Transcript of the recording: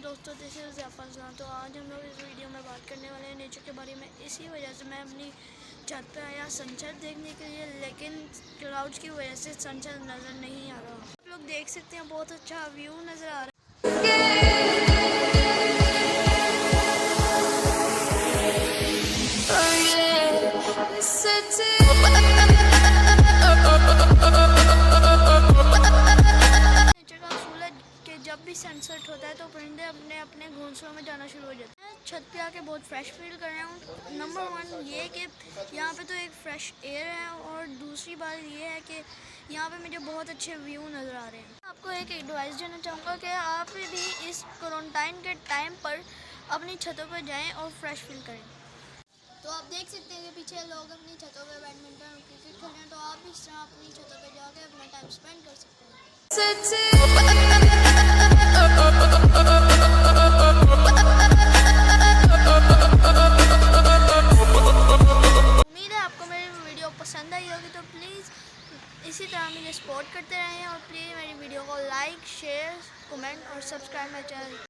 दोस्तों, this is Huzaifa Arsalan. तो आज हम लोग इस वीडियो में बात करने वाले हैं नेचर के बारे में। इसी वजह से मैं अपनी छत पे आया सनसेट देखने के लिए, लेकिन क्लाउड्स की वजह से सनसेट नज़र नहीं आ रहा। आप लोग देख सकते हैं बहुत अच्छा व्यू नज़र आ रहा है। जब भी सनसेट होता है तो परिंदे अपने अपने घोंसलों में जाना शुरू हो जाते हैं। छत पे आके बहुत फ्रेश फील कर रहा हूँ। नंबर 1 ये कि यहाँ पे तो एक फ्रेश एयर है, और दूसरी बात ये है कि यहाँ पे मुझे बहुत अच्छे व्यू नज़र आ रहे हैं। आपको एक एडवाइस देना चाहूँगा कि आप भी इस क्वारंटाइन के टाइम पर अपनी छतों पर जाएँ और फ्रेश फील करें। तो आप देख सकते हैं कि पीछे लोग अपनी छतों पे बैडमिंटन और क्रिकेट खेल रहे हैं, तो आप भी इस तरह अपनी छतों पे जाके अपना टाइम स्पेंड कर सकते हैं। उम्मीद है आपको मेरी वीडियो पसंद आई होगी, तो प्लीज़ इसी तरह मुझे सपोर्ट करते रहें, और प्लीज़ मेरी वीडियो को लाइक, शेयर, कमेंट और सब्सक्राइब माई चैनल।